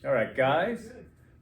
All right, guys,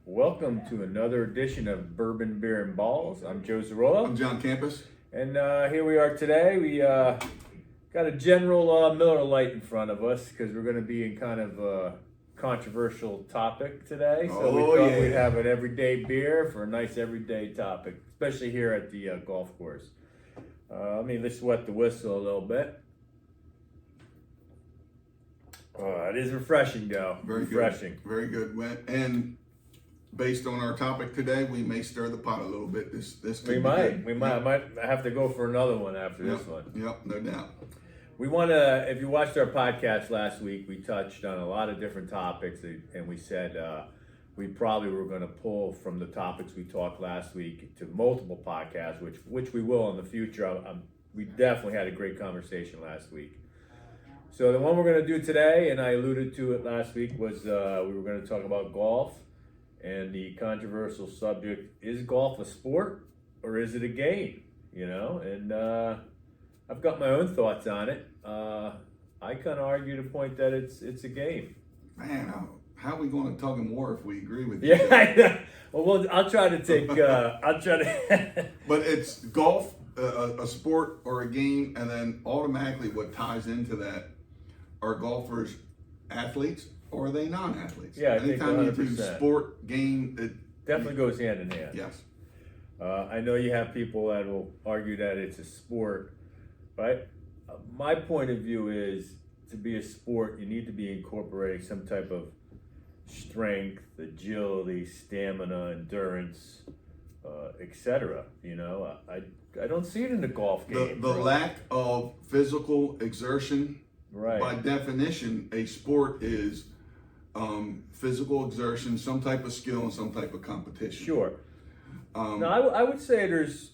welcome to another edition of Bourbon, Beer, and Balls. I'm Joe Zarolo. I'm John Campus. And here we are today. We got a General Miller Lite in front of us because we're going to be in kind of a controversial topic today. So we thought we'd have an everyday beer for a nice everyday topic, especially here at the golf course. Let's wet the whistle a little bit. It is refreshing, though. Very refreshing. Good. Very good. And based on our topic today, we may stir the pot a little bit. This we might. We might. I might have to go for another one after this one. Yep, no doubt. We want to. If you watched our podcast last week, we touched on a lot of different topics, and we said we probably were going to pull from the topics we talked last week to multiple podcasts, which we will in the future. We definitely had a great conversation last week. So the one we're going to do today, and I alluded to it last week, was we were going to talk about golf and the controversial subject: is golf a sport or is it a game? You know, and I've got my own thoughts on it. I kind of argue the point that it's a game. Man, how are we going to tug and war if we agree with you? Yeah, well, I'll try to take. I'll try to. But it's golf, a sport or a game, and then automatically what ties into that. Are golfers athletes or are they non-athletes? Yeah, I think 100%. Anytime you do sport, game, it definitely goes hand in hand. Yes. I know you have people that will argue that it's a sport, but my point of view is to be a sport, you need to be incorporating some type of strength, agility, stamina, endurance, etc. You know, I don't see it in the golf game. The lack of physical exertion. Right. By definition, a sport is physical exertion, some type of skill, and some type of competition. Sure. Now, I would say there's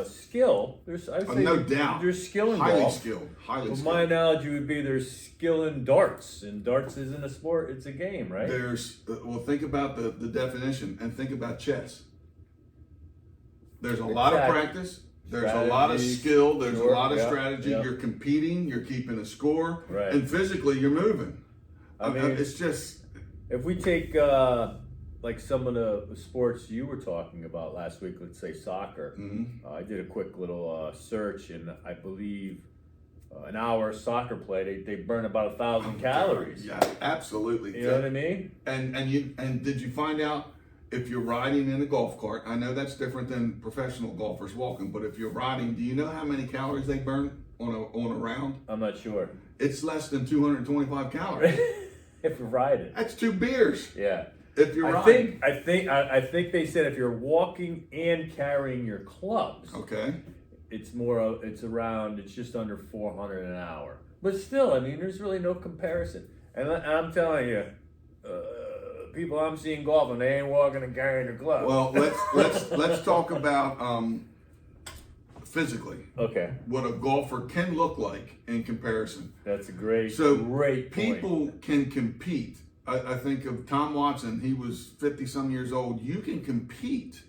skill. No doubt. There's skill in highly golf. Skilled. Highly But skilled. my analogy would be there's skill in darts, and darts isn't a sport; it's a game, right? Think about the definition, and think about chess. There's a lot of practice. There's a lot of skill. There's a lot of strategy. Yep. You're competing. You're keeping a score. Right. And physically, you're moving. It's just. If we take like some of the sports you were talking about last week, let's say soccer. Mm-hmm. I did a quick little search, and I believe an hour of soccer play, they burn about 1,000 calories. Yeah, absolutely. You know what I mean? And did you find out? If you're riding in a golf cart, I know that's different than professional golfers walking, but if you're riding, do you know how many calories they burn on a round? I'm not sure. It's less than 225 calories. If you're riding. That's 2 beers. Yeah. If you're riding. I think they said if you're walking and carrying your clubs. Okay. It's just under 400 an hour. But still, there's really no comparison. And I'm telling you, people I'm seeing golfing, they ain't walking and carrying their clubs. Well, let's talk about physically. Okay. What a golfer can look like in comparison. That's a great point. People can compete. I think of Tom Watson. He was 50-some years old. You can compete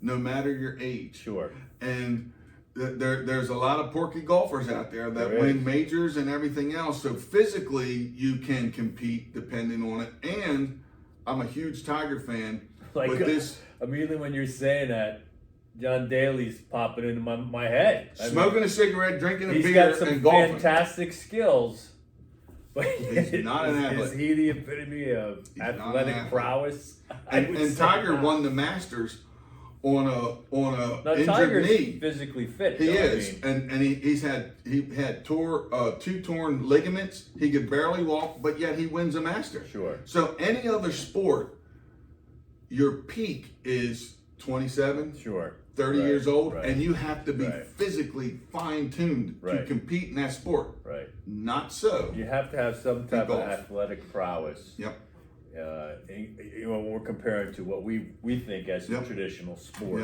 no matter your age. Sure. And there's a lot of porky golfers out there that win majors and everything else. So physically, you can compete depending on it. And I'm a huge Tiger fan. Immediately when you're saying that, John Daly's popping into my head. Smoking a cigarette, drinking a beer, he's got some and golfing. fantastic skills. But he's not an athlete. Is he the epitome of athletic prowess? And Tiger won the Masters on a injured Tiger's knee. Physically fit. He is, and he had two torn ligaments. He could barely walk, but yet he wins a Master. Sure. So any other sport, your peak is 27, 30 years old, and you have to be physically fine-tuned to compete in that sport. Right. Not so. You have to have some type of athletic prowess. Yep. When we're comparing to what we think as a traditional sport.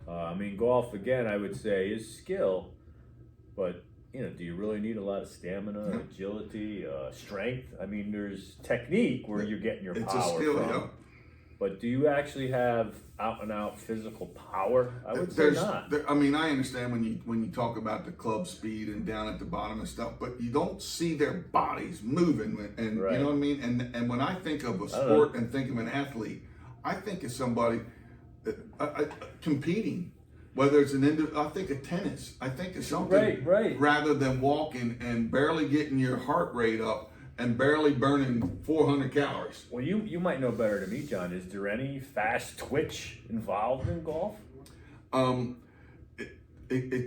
Yep. Golf, again, I would say is skill, but do you really need a lot of stamina, agility, strength? There's technique where you're getting your power a skill, from. But do you actually have out and out physical power? I would say not. I mean, I understand when you talk about the club speed and down at the bottom and stuff, but you don't see their bodies moving, and Right. you know what I mean. And when I think of a sport and think of an athlete, I think of somebody competing. Whether it's I think of tennis. I think of something Right. rather than walking and barely getting your heart rate up and barely burning 400 calories. Well, you might know better than me, John. Is there any fast twitch involved in golf?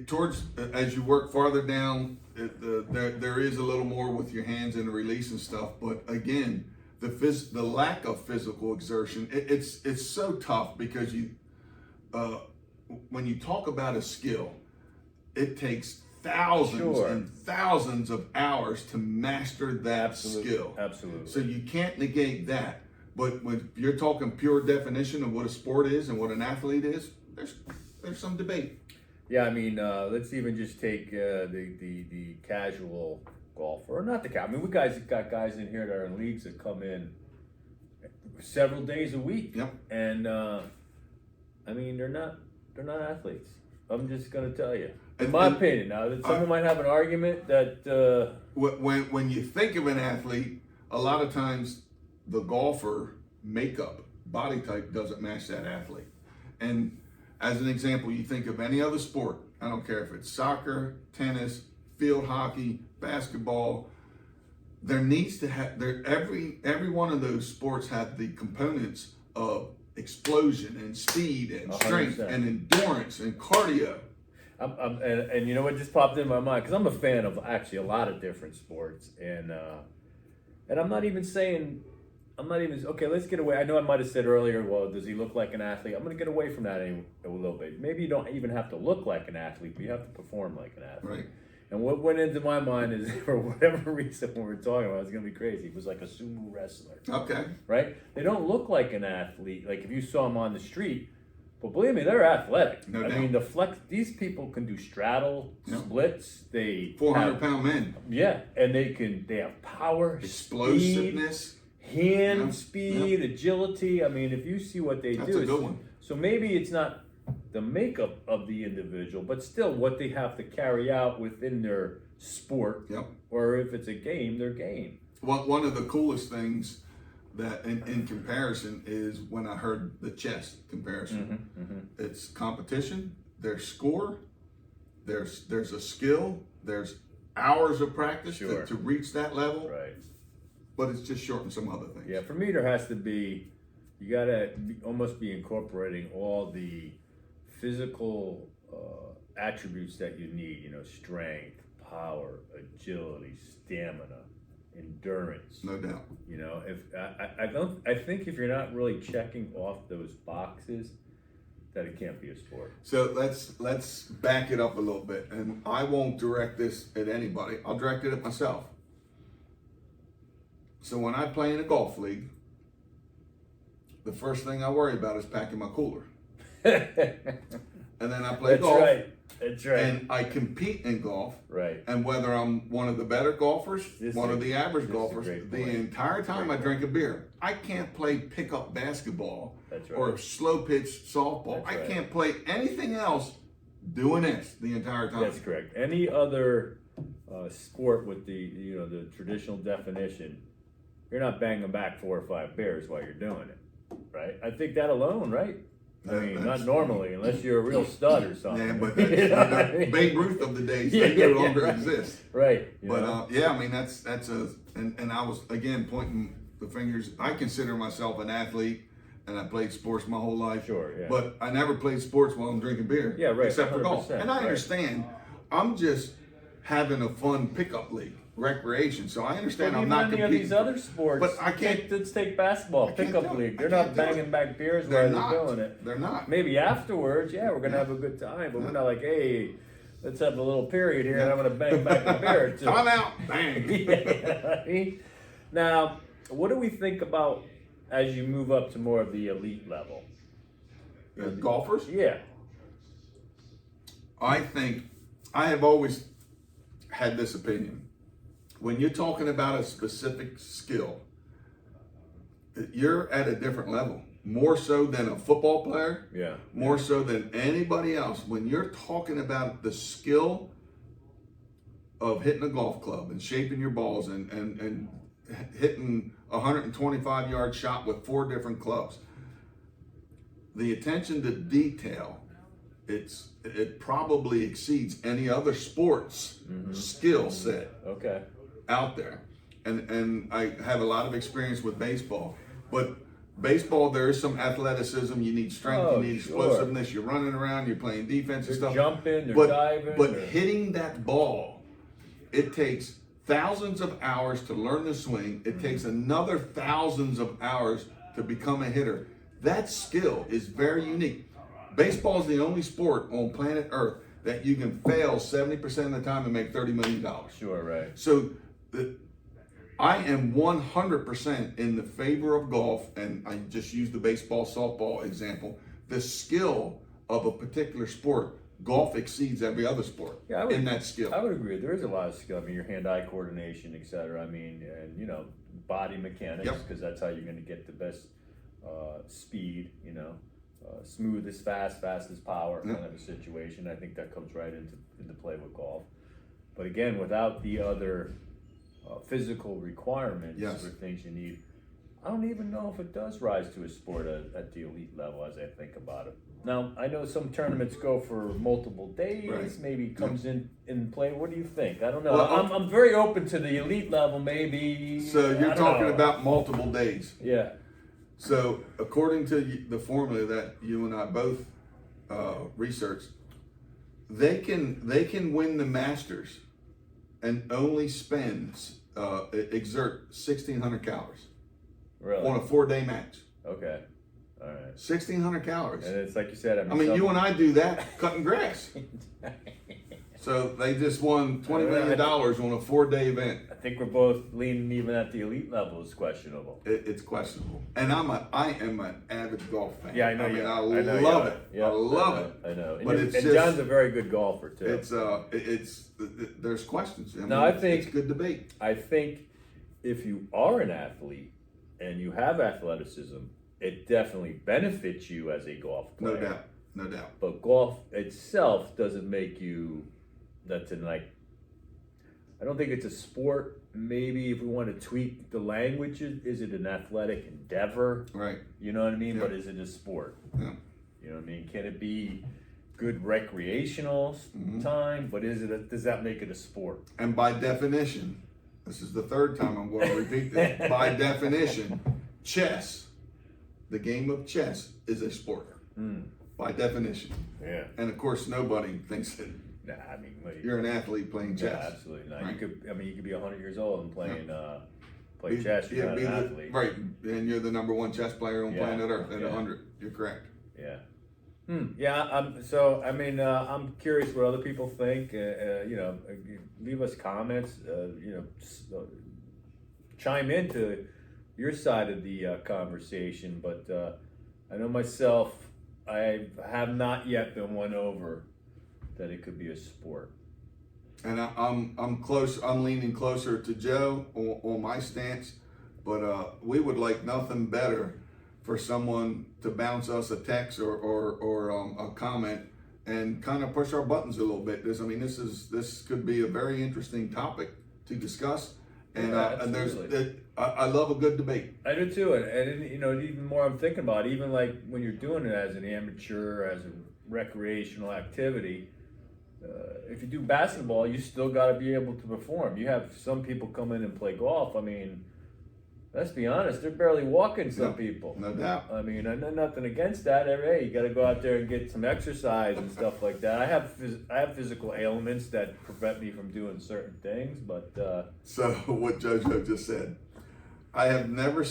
Towards as you work farther down, there is a little more with your hands and the release and stuff. But again, the lack of physical exertion, it's so tough because when you talk about a skill, it takes thousands and thousands of hours to master that skill. Absolutely. So you can't negate that. But when you're talking pure definition of what a sport is and what an athlete is, there's some debate. Yeah, I mean, let's even just take the casual golfer, or not the casual. I mean, we got guys in here that are in leagues that come in several days a week. Yep. And I mean, they're not athletes. I'm just gonna tell you. In my opinion, now someone might have an argument that when you think of an athlete, a lot of times the golfer makeup body type doesn't match that athlete. And as an example, you think of any other sport. I don't care if it's soccer, tennis, field hockey, basketball. There needs to have every one of those sports have the components of explosion and speed and strength 100%. And endurance and cardio. And you know what just popped in my mind, because I'm a fan of actually a lot of different sports, and I'm not even okay. Let's get away. I know I might have said earlier, well, does he look like an athlete? I'm going to get away from that a little bit. Maybe you don't even have to look like an athlete, but you have to perform like an athlete. Right. And what went into my mind is, for whatever reason, when we were talking about it, it's going to be crazy. It was like a sumo wrestler. Okay. Right? They don't look like an athlete. Like if you saw them on the street, but believe me, they're athletic. No doubt. I mean, these people can do straddle, splits. They 400-pound men. Yeah, and they have power, explosiveness, speed, speed, agility. I mean, if you see what they do. That's a good one. So maybe it's not the makeup of the individual, but still what they have to carry out within their sport. Yep. Or if it's a game, their game. One of the coolest things that in comparison is when I heard the chess comparison. It's competition, there's score, there's a skill, there's hours of practice to reach that level. Right. But it's just short in some other things. Yeah, for me there has to be, you gotta almost be incorporating all the physical attributes that you need, you know, strength, power, agility, stamina, endurance. No doubt. You know, I think if you're not really checking off those boxes, that it can't be a sport. So let's back it up a little bit, and I won't direct this at anybody. I'll direct it at myself. So when I play in a golf league, the first thing I worry about is packing my cooler. And then I play golf. That's right. And I compete in golf. Right. And whether I'm one of the better golfers, one of the average golfers, the entire time I drink a beer. I can't play pickup basketball or slow pitch softball. I can't play anything else doing this the entire time. That's correct. Any other sport with the traditional definition, you're not banging back 4 or 5 beers while you're doing it, right? I think that alone, right? I mean, not normally, unless you're a real stud or something. Yeah, but Babe Ruth of the days, they no longer exist. Right. But I mean, that's and I was again pointing the fingers. I consider myself an athlete, and I played sports my whole life. Sure, yeah. But I never played sports while I'm drinking beer. Yeah, right. Except for golf. 100%, And I understand. I'm just having a fun pickup league, recreation. So I understand I'm not competing. Any of these other sports, but I can't. Let's take basketball, pickup league. They're not banging back beers while they're doing it. They're not. Maybe afterwards, we're gonna have a good time, but we're not like, hey, let's have a little period here, and I'm gonna bang back a beer or two. Time out, bang. Now, what do we think about as you move up to more of the elite level? Golfers? Yeah. I think I have always had this opinion. When you're talking about a specific skill, you're at a different level. more so than a football player, Yeah. more so than anybody else. When you're talking about the skill of hitting a golf club and shaping your balls and hitting a 125-yard shot with 4 different clubs, the attention to detail, it probably exceeds any other sports skill set out there. And I have a lot of experience with baseball, but baseball, there is some athleticism. You need strength, you need explosiveness. You're running around, you're playing defense and stuff. Jumping, you're diving. But hitting that ball, it takes thousands of hours to learn the swing. It takes another thousands of hours to become a hitter. That skill is very unique. Baseball is the only sport on planet Earth that you can fail 70% of the time and make $30 million. Sure, right. So I am 100% in the favor of golf, and I just use the baseball, softball example. The skill of a particular sport, golf exceeds every other sport in that skill. I would agree. There is a lot of skill. I mean, your hand-eye coordination, et cetera. I mean, and, you know, body mechanics, because that's how you're going to get the best speed, you know. Smooth as fast as power kind of a situation. I think that comes right into play with golf. But again, without the other physical requirements or things you need, I don't even know if it does rise to a sport at the elite level as I think about it. Now, I know some tournaments go for multiple days, maybe comes in play. What do you think? I don't know. Well, I'm very open to the elite level, maybe. So you're talking about multiple days. Yeah. So according to the formula that you and I both researched, they can win the Masters and only exert 1,600 calories on a 4-day match. Okay. All right. 1,600 calories. And it's like you said. I mean, you and I do that cutting grass. So they just won $20 million on a 4-day event. I think we're both leaning even at the elite level is questionable. It's questionable. And I am an avid golf fan. Yeah, I know. I love it. Yeah, I love it. I know. But and John's a very good golfer too. There's questions. I think it's good debate. I think if you are an athlete and you have athleticism, it definitely benefits you as a golf player. No doubt. But golf itself doesn't make you. I don't think it's a sport. Maybe if we want to tweak the language, is it an athletic endeavor? Right. You know what I mean? Yeah. But is it a sport? Yeah. You know what I mean? Can it be good recreational time? But does that make it a sport? And by definition, this is the third time I'm going to repeat this. By definition, chess, the game of chess, is a sport. By definition. Yeah. And of course, nobody thinks that. Nah, I mean, You're an athlete playing chess. Yeah, absolutely not. Right. You could be 100 years old and play chess. You're not an athlete, right? And you're the number 1 chess player on planet Earth at 100. You're correct. Yeah. Yeah. I'm curious what other people think. Leave us comments. Chime into your side of the conversation. But I know myself, I have not yet been won over that it could be a sport. And I'm close. I'm leaning closer to Joe on my stance, but we would like nothing better for someone to bounce us a text or a comment and kind of push our buttons a little bit. This could be a very interesting topic to discuss, and I love a good debate. I do too, and even more I'm thinking about, even like when you're doing it as an amateur, as a recreational activity. If you do basketball, you still got to be able to perform. You have some people come in and play golf. I mean, let's be honest, they're barely walking. Some people, no doubt. I mean, I know nothing against that. Hey, you got to go out there and get some exercise and stuff like that. I have physical ailments that prevent me from doing certain things, but so what JoJo just said, I've never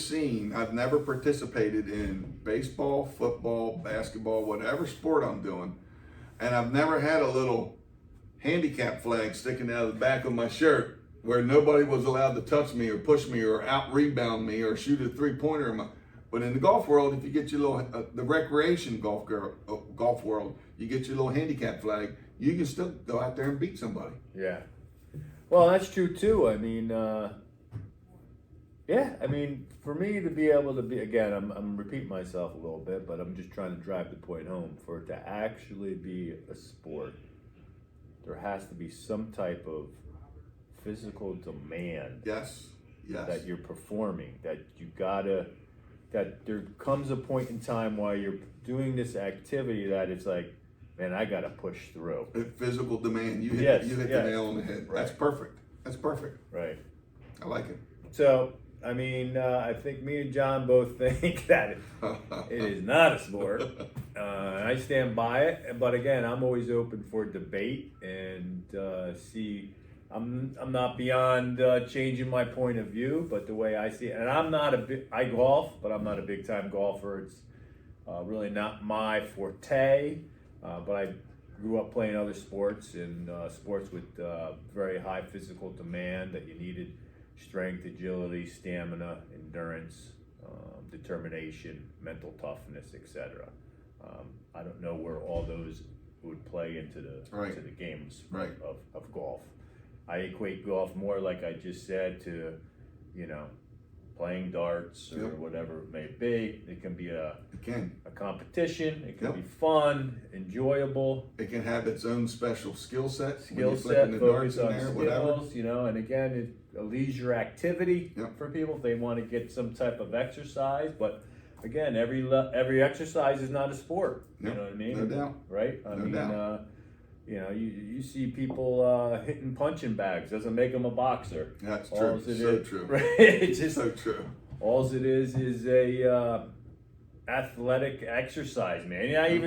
participated in baseball, football, basketball, whatever sport I'm doing, and I've never had a little handicap flag sticking out of the back of my shirt where nobody was allowed to touch me or push me or out rebound me or shoot a 3-pointer. But in the golf world, if you get your little the recreation golf world, you get your little handicap flag, you can still go out there and beat somebody. Yeah. Well, that's true too. I mean, Yeah, I mean, for me to be able to be, again, I'm repeating myself a little bit, but I'm just trying to drive the point home. For it to actually be a sport, there has to be some type of physical demand Yes. that you're performing, that you gotta, that there comes a point in time while you're doing this activity that it's like, man, I gotta push through. Physical demand. You hit, Yes, you hit yes. the nail on the head. Right. That's perfect. That's perfect. Right. I like it. So, I mean, I think me and John both think that it is not a sport. I stand by it, but again, I'm always open for debate and see. I'm not beyond changing my point of view, but the way I see it, and I'm not I golf, but I'm not a big time golfer. It's really not my forte. But I grew up playing other sports and sports with very high physical demand that you needed strength, agility, stamina, endurance, determination, mental toughness, etc. I don't know where all those would play into the games of golf. I equate golf more, like I just said, to, playing darts or whatever it may be. It can be a competition. It can be fun, enjoyable. It can have its own special skill set. Focus on skills, and again, it's a leisure activity for people if they want to get some type of exercise. But again, every exercise is not a sport. You know what I mean? No doubt. Right? I mean, you see people hitting punching bags. Doesn't make them a boxer. That's true. So true. Right? It's just so true. All it is a athletic exercise, man. I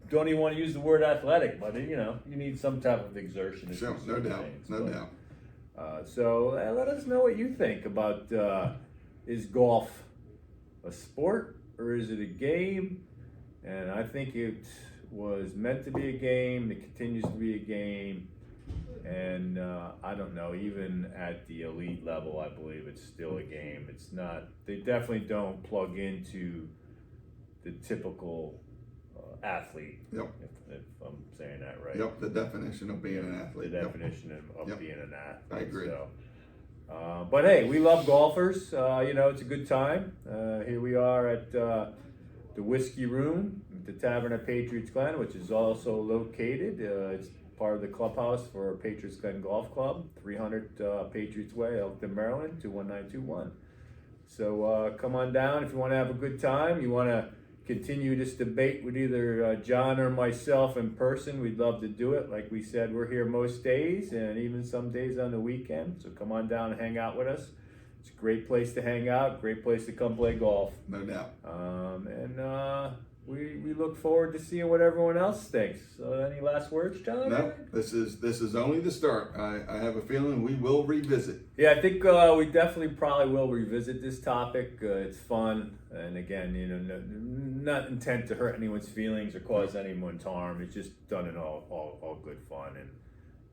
don't even want to use the word athletic, but you need some type of exertion. Sure, no doubt, no doubt. So let us know what you think about is golf a sport or is it a game? And I think it was meant to be a game. It continues to be a game. And I don't know, even at the elite level, I believe it's still a game. It's not, they definitely don't plug into the typical athlete. Yep. If I'm saying that right. Yep, the definition of being an athlete. The definition of being an athlete. I agree. So, but hey, we love golfers. It's a good time. Here we are at the Whiskey Room, the Tavern at Patriots Glen, which is also located. It's part of the clubhouse for Patriots Glen Golf Club, 300 Patriots Way, Elkton, Maryland, 21921. So come on down if you want to have a good time. You want to continue this debate with either John or myself in person. We'd love to do it. Like we said, we're here most days and even some days on the weekend. So come on down and hang out with us. It's a great place to hang out, great place to come play golf. No doubt. We look forward to seeing what everyone else thinks. So any last words, John? No, this is only the start. I have a feeling we will revisit. Yeah, I think we definitely probably will revisit this topic. It's fun, and again, not intent to hurt anyone's feelings or cause anyone's harm. It's just done in all good fun. And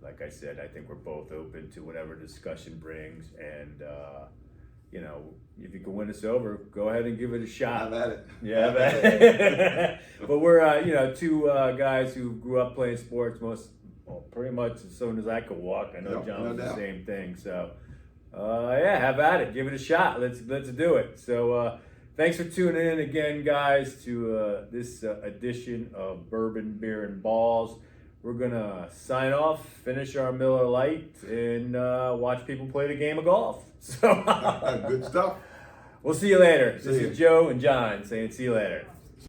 like I said, I think we're both open to whatever discussion brings. And if you can win us over, go ahead and give it a shot. Have at it. Yeah, but we're two guys who grew up playing sports pretty much as soon as I could walk. I know John was the same thing. So have at it. Give it a shot. Let's do it. So thanks for tuning in again, guys, to this edition of Bourbon, Beer, and Balls. We're gonna sign off, finish our Miller Lite, and watch people play the game of golf. So good stuff. We'll see you later. This is Joe and John saying see you later.